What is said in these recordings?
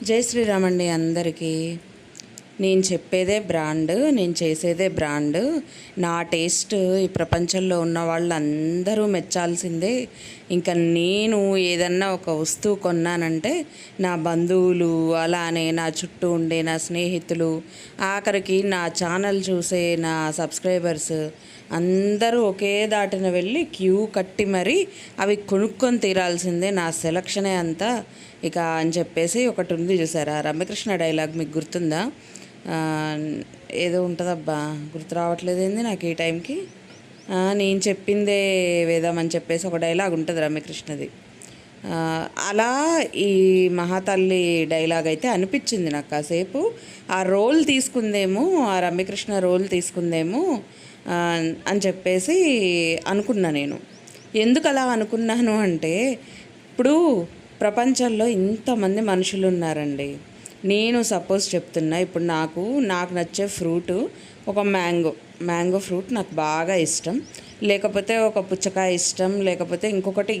జై శ్రీరామ్ అండి అందరికీ. నేను చెప్పేదే బ్రాండ్, నేను చేసేదే బ్రాండ్. నా టేస్ట్ ఈ ప్రపంచంలో ఉన్న వాళ్ళందరూ మెచ్చాల్సిందే. ఇంకా నేను ఏదన్నా ఒక వస్తువు కొన్నానంటే నా బంధువులు, అలానే నా చుట్టూ ఉండే నా స్నేహితులు, ఆఖరికి నా ఛానల్ చూసే నా సబ్స్క్రైబర్స్ అందరూ ఒకే దాటిన వెళ్ళి క్యూ కట్టి మరీ అవి కొనుక్కొని తీరాల్సిందే. నా సెలక్షనే అంతా ఇక అని చెప్పేసి ఒకటి ఉంది చూసారా, రమ్యకృష్ణ డైలాగ్ మీకు గుర్తుందా? ఏదో ఉంటుందబ్బా, గుర్తు రావట్లేదు ఏంది నాకు ఈ టైంకి. నేను చెప్పిందే వేదం అని చెప్పేసి ఒక డైలాగ్ ఉంటుంది రమ్యకృష్ణది. అలా ఈ మహాతల్లి డైలాగ్ అయితే అనిపించింది నాకు. కాసేపు ఆ రోల్ తీసుకుందేమో, ఆ రమ్యకృష్ణ రోల్ తీసుకుందేమో అని చెప్పేసి అనుకున్నా నేను. ఎందుకు అలా అనుకున్నాను అంటే, ఇప్పుడు ప్రపంచంలో ఇంతమంది మనుషులు ఉన్నారండి. నేను సపోజ్ చెప్తున్నా, ఇప్పుడు నాకు నచ్చే ఫ్రూటు ఒక మ్యాంగో ఫ్రూట్ నాకు బాగా ఇష్టం, లేకపోతే ఒక పుచ్చకాయ ఇష్టం, లేకపోతే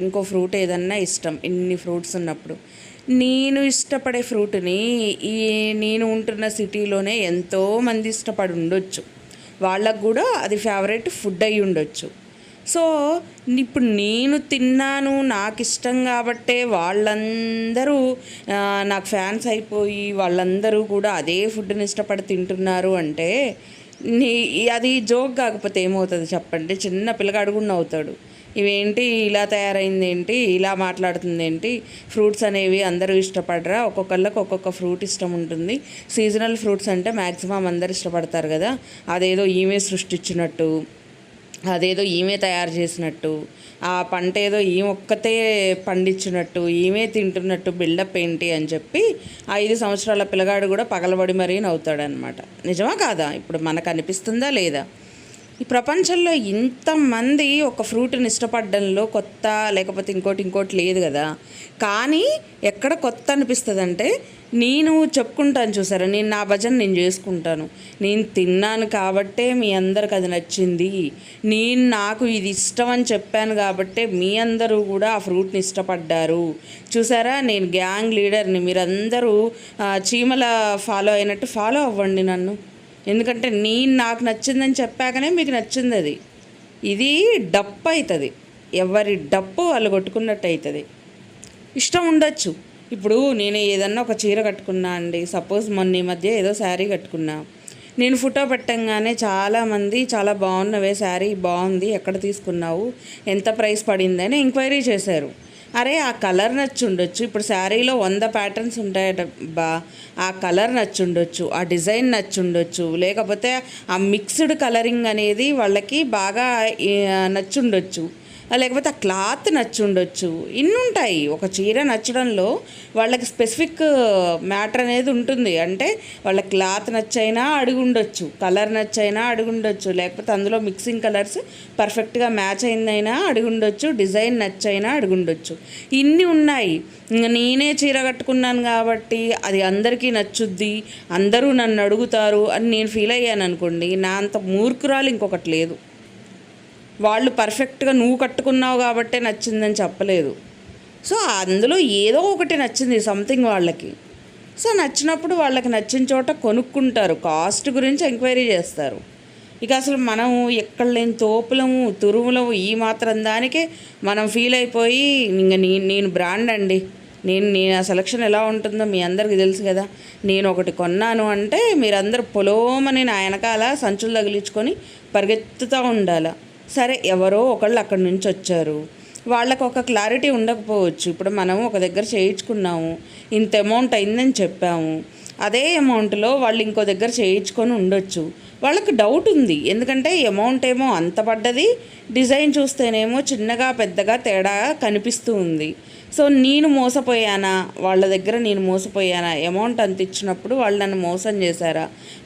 ఇంకో ఫ్రూట్ ఏదన్నా ఇష్టం. ఇన్ని ఫ్రూట్స్ ఉన్నప్పుడు నేను ఇష్టపడే ఫ్రూట్ని నేను ఉంటున్న సిటీలోనే ఎంతోమంది ఇష్టపడి ఉండొచ్చు. వాళ్ళకు కూడా అది ఫేవరెట్ ఫుడ్ అయి ఉండొచ్చు. సో ఇప్పుడు నేను తిన్నాను, నాకు ఇష్టం కాబట్టే వాళ్ళందరూ నాకు ఫ్యాన్స్ అయిపోయి వాళ్ళందరూ కూడా అదే ఫుడ్ని ఇష్టపడి తింటున్నారు అంటే అది జోక్ కాకపోతే ఏమవుతుంది చెప్పండి? చిన్న పిల్లగాడు కూడా నవ్వుతాడు. ఇవేంటి ఇలా తయారైంది, ఏంటి ఇలా మాట్లాడుతుంది, ఏంటి ఫ్రూట్స్ అనేవి అందరూ ఇష్టపడరా? ఒక్కొక్కళ్ళకి ఒక్కొక్క ఫ్రూట్ ఇష్టం ఉంటుంది. సీజనల్ ఫ్రూట్స్ అంటే మ్యాక్సిమం అందరు ఇష్టపడతారు కదా. అదేదో ఈమె సృష్టించినట్టు, అదేదో ఈమె తయారు చేసినట్టు, ఆ పంట ఏదో ఈమె ఒక్కతే పండించినట్టు, ఈమె తింటున్నట్టు బిల్డప్ ఏంటి అని చెప్పి 5 సంవత్సరాల పిల్లగాడు కూడా పగలబడి మరీ నవ్వుతాడనమాట. నిజమా కాదా? ఇప్పుడు మనకు అనిపిస్తుందా లేదా? ఈ ప్రపంచంలో ఇంతమంది ఒక ఫ్రూట్ని ఇష్టపడడంలో కొత్త, లేకపోతే ఇంకోటి లేదు కదా. కానీ ఎక్కడ కొత్త అనిపిస్తుంది అంటే, నేను చెప్పుకుంటాను చూసారా, నేను నా భజన నేను చేసుకుంటాను. నేను తిన్నాను కాబట్టే మీ అందరికి అది నచ్చింది, నాకు ఇది ఇష్టం అని చెప్పాను కాబట్టే మీ అందరూ కూడా ఆ ఫ్రూట్ని ఇష్టపడ్డారు. చూసారా, నేను గ్యాంగ్ లీడర్ని, మీరందరూ చీమల ఫాలో అయినట్టు ఫాలో అవ్వండి నన్ను. ఎందుకంటే నాకు నచ్చిందని చెప్పాకనే మీకు నచ్చింది. అది ఇది డప్పు అవుతుంది, ఎవరి డప్పు వాళ్ళు కొట్టుకున్నట్టు అవుతుంది. ఇష్టం ఉండొచ్చు. ఇప్పుడు నేను ఏదన్నా ఒక చీర కట్టుకున్నా అండి, సపోజ్ మొన్న ఈ మధ్య ఏదో శారీ కట్టుకున్నా, నేను ఫోటో పెట్టంగానే చాలామంది చాలా బాగున్నవే, శారీ బాగుంది, ఎక్కడ తీసుకున్నావు, ఎంత ప్రైస్ పడిందని ఎంక్వైరీ చేశారు. అరే ఆ కలర్ నచ్చి ఉండొచ్చు. ఇప్పుడు శారీలో 100 ప్యాటర్న్స్ ఉంటాయట బా, ఆ కలర్ నచ్చి ఉండొచ్చు, ఆ డిజైన్ నచ్చి ఉండొచ్చు, లేకపోతే ఆ మిక్స్డ్ కలరింగ్ అనేది వాళ్ళకి బాగా నచ్చి ఉండొచ్చు, లేకపోతే ఆ క్లాత్ నచ్చి ఉండొచ్చు. ఇన్ని ఉంటాయి. ఒక చీర నచ్చడంలో వాళ్ళకి స్పెసిఫిక్ మ్యాటర్ అనేది ఉంటుంది. అంటే వాళ్ళ క్లాత్ నచ్చైనా అడిగి ఉండొచ్చు, కలర్ నచ్చైనా అడిగి ఉండొచ్చు, లేకపోతే అందులో మిక్సింగ్ కలర్స్ పర్ఫెక్ట్గా మ్యాచ్ అయిందైనా అడిగి ఉండొచ్చు, డిజైన్ నచ్చైనా అడిగి ఉండొచ్చు. ఇన్ని ఉన్నాయి. నేనే చీర కట్టుకున్నాను కాబట్టి అది అందరికీ నచ్చుద్ది, అందరూ నన్ను అడుగుతారు అని నేను ఫీల్ అయ్యాను అనుకోండి, నా అంత మూర్ఖురాలు ఇంకొకటి లేదు. వాళ్ళు పర్ఫెక్ట్గా నువ్వు కట్టుకున్నావు కాబట్టే నచ్చిందని చెప్పలేదు. సో అందులో ఏదో ఒకటి నచ్చింది సంథింగ్ వాళ్ళకి. సో నచ్చినప్పుడు వాళ్ళకి నచ్చిన చోట కొనుక్కుంటారు, కాస్ట్ గురించి ఎంక్వైరీ చేస్తారు. ఇక అసలు మనం ఎక్కడ లేని తోపులము తురుములము, ఈ మాత్రం దానికే మనం ఫీల్ అయిపోయి ఇంకా నేను బ్రాండ్ అండి, నేను ఆ సెలక్షన్ ఎలా ఉంటుందో మీ అందరికీ తెలుసు కదా. నేను ఒకటి కొన్నాను అంటే మీరందరూ పొలోమని నా వెనకాల సంచులు తగిలించుకొని పరిగెత్తుతూ ఉండాలి. సరే, ఎవరో ఒకళ్ళు అక్కడి నుంచి వచ్చారు, వాళ్ళకు ఒక క్లారిటీ ఉండకపోవచ్చు. ఇప్పుడు మనం ఒక దగ్గర చేయించుకున్నాము, ఇంత అమౌంట్ అయిందని చెప్పాము, అదే అమౌంట్లో వాళ్ళు ఇంకో దగ్గర చేయించుకొని ఉండొచ్చు. వాళ్ళకి డౌట్ ఉంది, ఎందుకంటే అమౌంట్ ఏమో అంత పడ్డది, డిజైన్ చూస్తేనేమో చిన్నగా పెద్దగా తేడా కనిపిస్తూ ఉంది. సో నేను మోసపోయానా, వాళ్ళ దగ్గర నేను మోసపోయానా, అమౌంట్ అంత ఇచ్చినప్పుడు వాళ్ళు నన్ను మోసం చేశారా?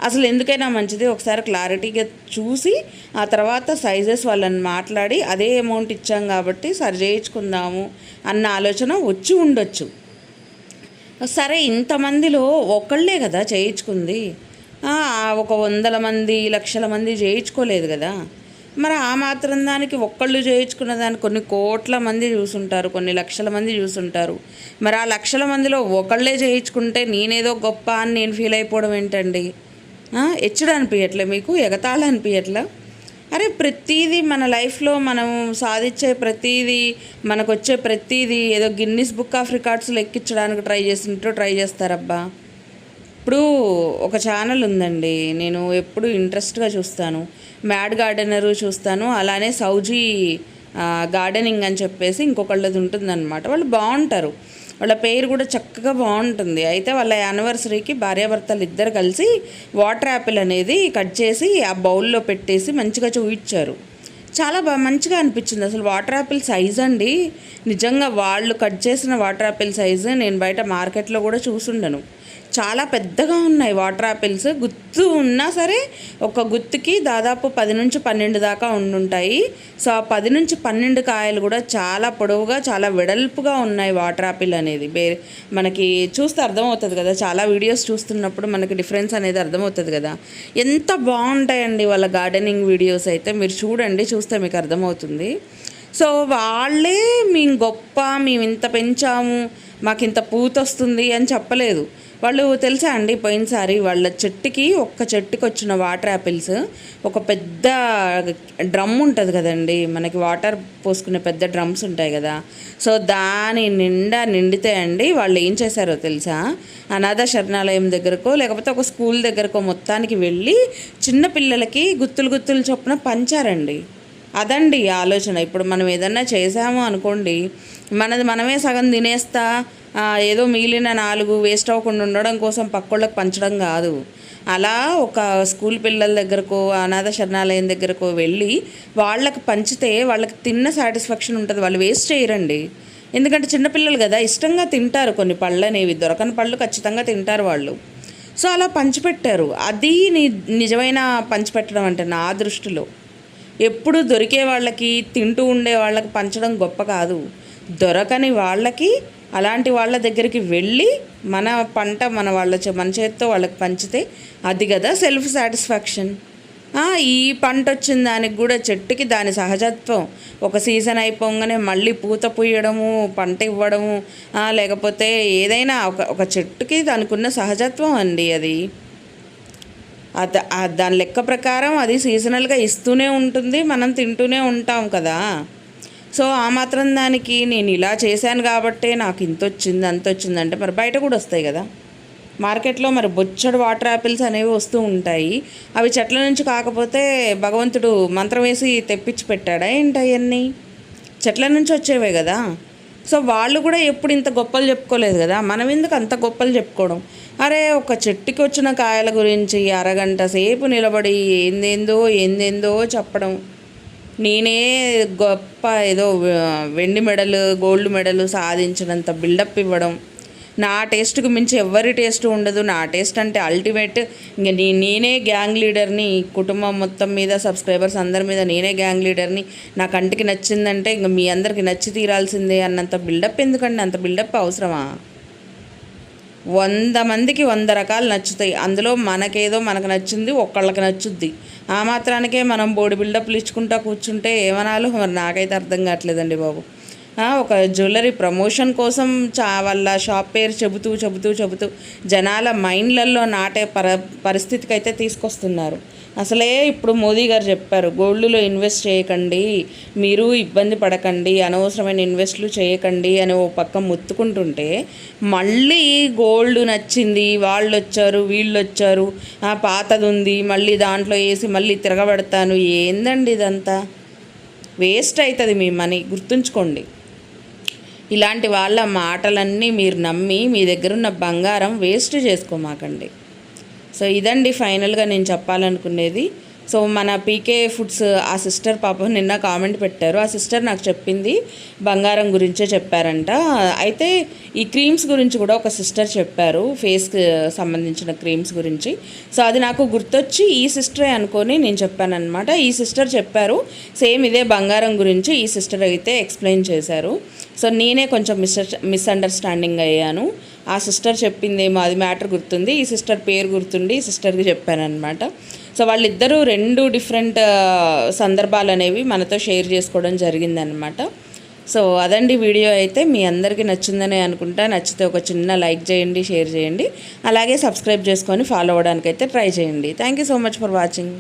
అసలు ఎందుకైనా మంచిది ఒకసారి క్లారిటీగా చూసి ఆ తర్వాత సైజెస్ వాళ్ళని మాట్లాడి అదే అమౌంట్ ఇచ్చాం కాబట్టి సరి చేయించుకుందాము అన్న ఆలోచన వచ్చి ఉండొచ్చు. సరే, ఇంతమందిలో ఒకళ్ళే కదా చేయించుకుంది, ఒక 100 మంది 1,00,000 మంది చేయించుకోలేదు కదా. మరి ఆ మాత్రం దానికి ఒక్కళ్ళు చేయించుకున్న దానికి కొన్ని కోట్ల మంది చూసుంటారు, కొన్ని లక్షల మంది చూసుంటారు. మరి ఆ లక్షల మందిలో ఒకళ్ళే చేయించుకుంటే నేనేదో గొప్ప అని నేను ఫీల్ అయిపోవడం ఏంటండి? హెచ్చుడు అనిపించట్లే మీకు? ఎగతాళి అనిపించట్లే? అరే ప్రతీదీ మన లైఫ్లో మనం సాధించే ప్రతీదీ, మనకు వచ్చే ప్రతీదీ ఏదో గిన్నిస్ బుక్ ఆఫ్ రికార్డ్స్లో ఎక్కించడానికి ట్రై చేసినట్టు ట్రై చేస్తారబ్బా. ఇప్పుడు ఒక ఛానల్ ఉందండి, నేను ఎప్పుడు ఇంట్రెస్ట్గా చూస్తాను, మ్యాడ్ గార్డెనరు చూస్తాను, అలానే సౌజీ గార్డెనింగ్ అని చెప్పేసి ఇంకొకళ్ళది ఉంటుందన్నమాట. వాళ్ళు బాగుంటారు, వాళ్ళ పేరు కూడా చక్కగా బాగుంటుంది. అయితే వాళ్ళ యానివర్సరీకి భార్యాభర్తలు ఇద్దరు కలిసి వాటర్ యాపిల్ అనేది కట్ చేసి ఆ బౌల్లో పెట్టేసి మంచిగా చూపించారు. చాలా మంచిగా అనిపించింది. అసలు వాటర్ యాపిల్ సైజ్ అండి, నిజంగా వాళ్ళు కట్ చేసిన వాటర్ యాపిల్ సైజు నేను బయట మార్కెట్లో కూడా చూసుండను. చాలా పెద్దగా ఉన్నాయి వాటర్ యాపిల్స్. గుత్తు ఉన్నా సరే ఒక గుత్తుకి దాదాపు 10 నుంచి 12 దాకా ఉండుంటాయి. సో ఆ 10 నుంచి 12 కాయలు కూడా చాలా పొడవుగా, చాలా వెడల్పుగా ఉన్నాయి వాటర్ యాపిల్ అనేది. మనకి చూస్తే అర్థమవుతుంది కదా, చాలా వీడియోస్ చూస్తున్నప్పుడు మనకి డిఫరెన్స్ అనేది అర్థమవుతుంది కదా. ఎంత బాగుంటాయండి వాళ్ళ గార్డెనింగ్ వీడియోస్ అయితే, మీరు చూడండి, చూస్తే మీకు అర్థమవుతుంది. సో వాళ్ళే మేము గొప్ప, మేము ఇంత పెంచాము, మాకు ఇంత పూత వస్తుంది అని చెప్పలేదు వాళ్ళు. తెలుసా అండి, పోయినసారి వాళ్ళ ఒక్క చెట్టుకి వచ్చిన వాటర్ యాపిల్స్ ఒక పెద్ద డ్రమ్ ఉంటుంది కదండి, మనకి వాటర్ పోసుకునే పెద్ద డ్రమ్స్ ఉంటాయి కదా, సో దాని నిండా నిండితే అండి వాళ్ళు ఏం చేశారో తెలుసా, అనాథ శరణాలయం దగ్గరకో లేకపోతే ఒక స్కూల్ దగ్గరకో మొత్తానికి వెళ్ళి చిన్నపిల్లలకి గుత్తులు గుత్తులు చొప్పున పంచారండి. అదండి ఆలోచన. ఇప్పుడు మనం ఏదన్నా చేసాము అనుకోండి, మనది మనమే సగం తినేస్తా ఏదో మిగిలిన 4 వేస్ట్ అవ్వకుండా ఉండడం కోసం పక్కోళ్ళకి పంచడం కాదు. అలా ఒక స్కూల్ పిల్లల దగ్గరకో అనాథ శరణాలయం దగ్గరకో వెళ్ళి వాళ్ళకి పంచితే వాళ్ళకి తిన్న సాటిస్ఫాక్షన్ ఉంటుంది, వాళ్ళు వేస్ట్ చేయరండి. ఎందుకంటే చిన్నపిల్లలు కదా, ఇష్టంగా తింటారు. కొన్ని పళ్ళు అనేవి, దొరకని పళ్ళు ఖచ్చితంగా తింటారు వాళ్ళు. సో అలా పంచిపెట్టారు. అది నిజమైన పంచిపెట్టడం అంటే నా దృష్టిలో. ఎప్పుడు దొరికే వాళ్ళకి, తింటూ ఉండే వాళ్ళకి పంచడం గొప్ప కాదు, దొరకని వాళ్ళకి, అలాంటి వాళ్ళ దగ్గరికి వెళ్ళి మన పంట మన చేతితో వాళ్ళకి పంచితే అది కదా సెల్ఫ్ సాటిస్ఫాక్షన్. ఈ పంట వచ్చిన దానికి కూడా చెట్టుకి దాని సహజత్వం, ఒక సీజన్ అయిపోగానే మళ్ళీ పూత పూయడము, పంట ఇవ్వడము, లేకపోతే ఏదైనా ఒక చెట్టుకి దానికి ఉన్న సహజత్వం అండి అది. దాని లెక్క ప్రకారం అది సీజనల్గా ఇస్తూనే ఉంటుంది, మనం తింటూనే ఉంటాం కదా. సో ఆ మాత్రం దానికి నేను ఇలా చేశాను కాబట్టే నాకు ఇంత వచ్చింది అంత వచ్చిందంటే మరి బయట కూడా వస్తాయి కదా, మార్కెట్లో మరి బొచ్చడు వాటర్ యాపిల్స్ అనేవి వస్తూ ఉంటాయి. అవి చెట్ల నుంచి కాకపోతే భగవంతుడు మంత్రం వేసి తెప్పించి పెట్టాడా ఏంటి? అవన్నీ చెట్ల నుంచి వచ్చేవే కదా. సో వాళ్ళు కూడా ఎప్పుడు ఇంత గొప్పలు చెప్పుకోలేదు కదా, మనం ఎందుకు అంత గొప్పలు చెప్పుకోవడం? అరే ఒక చెట్టుకి వచ్చిన కాయల గురించి అరగంట సేపు నిలబడి ఏందేందో చెప్పడం, నేనే గొప్ప ఏదో వెండి మెడలు గోల్డ్ మెడలు సాధించినంత బిల్డప్ ఇవ్వడం, నా టేస్ట్కి మించి ఎవరి టేస్ట్ ఉండదు, నా టేస్ట్ అంటే అల్టిమేట్, ఇంక నేనే గ్యాంగ్ లీడర్ని, కుటుంబం మొత్తం మీద సబ్స్క్రైబర్స్ అందరి మీద నేనే గ్యాంగ్ లీడర్ని, నా కంటికి నచ్చిందంటే ఇంక మీ అందరికి నచ్చి తీరాల్సిందే అన్నంత బిల్డప్ ఎందుకండి? అంత బిల్డప్ అవసరమా? 100 మందికి 100 రకాలు నచ్చుతాయి, అందులో మనకు నచ్చింది ఒక్కళ్ళకి నచ్చుద్ది. ఆ మాత్రానికే మనం బోడి బిల్డప్లు ఇచ్చుకుంటా కూర్చుంటే ఏమనాలో మరి నాకైతే అర్థం కావట్లేదండి బాబు. ఒక జ్యువెలరీ ప్రమోషన్ కోసం వాళ్ళ షాప్ పేరు చెబుతూ జనాల మైండ్లలో నాటే పరిస్థితికి అయితే తీసుకొస్తున్నారు. అసలే ఇప్పుడు మోదీ గారు చెప్పారు, గోల్డ్లో ఇన్వెస్ట్ చేయకండి, మీరు ఇబ్బంది పడకండి, అనవసరమైన ఇన్వెస్ట్లు చేయకండి అని ఓ పక్క మొత్తుకుంటుంటే, మళ్ళీ గోల్డ్ నచ్చింది, వాళ్ళు వచ్చారు వీళ్ళు వచ్చారు, పాతది ఉంది మళ్ళీ దాంట్లో వేసి మళ్ళీ తిరగబెడతాను. ఏందండి ఇదంతా? వేస్ట్ అవుతుంది మీ మనీ, గుర్తుంచుకోండి. ఇలాంటి వాళ్ళ మాటలన్నీ మీరు నమ్మి మీ దగ్గరున్న బంగారం వేస్ట్ చేసుకోమాకండి. సో ఇదండి ఫైనల్గా నేను చెప్పాలనుకునేది. సో మన పీకే ఫుడ్స్ ఆ సిస్టర్ పాపం నిన్న కామెంట్ పెట్టారు, ఆ సిస్టర్ నాకు చెప్పింది బంగారం గురించే చెప్పారంట. అయితే ఈ క్రీమ్స్ గురించి కూడా ఒక సిస్టర్ చెప్పారు, ఫేస్కి సంబంధించిన క్రీమ్స్ గురించి. సో అది నాకు గుర్తొచ్చి ఈ సిస్టరే అనుకొని నేను చెప్పానన్నమాట. ఈ సిస్టర్ చెప్పారు సేమ్ ఇదే బంగారం గురించి, ఈ సిస్టర్ అయితే ఎక్స్ప్లెయిన్ చేశారు. సో నేనే కొంచెం మిస్అండర్స్టాండింగ్ అయ్యాను. ఆ సిస్టర్ చెప్పిందేమో అది మ్యాటర్ గుర్తుంది, ఈ సిస్టర్ పేరు గుర్తుండి ఈ సిస్టర్కి చెప్పానమాట. సో వాళ్ళిద్దరూ 2 డిఫరెంట్ సందర్భాలు అనేవి మనతో షేర్ చేసుకోవడం జరిగిందనమాట. సో అదండి వీడియో అయితే. మీ అందరికీ నచ్చిందనే అనుకుంటా. నచ్చితే ఒక చిన్న లైక్ చేయండి, షేర్ చేయండి, అలాగే సబ్స్క్రైబ్ చేసుకొని ఫాలో అవ్వడానికైతే ట్రై చేయండి. Thank you so much for watching.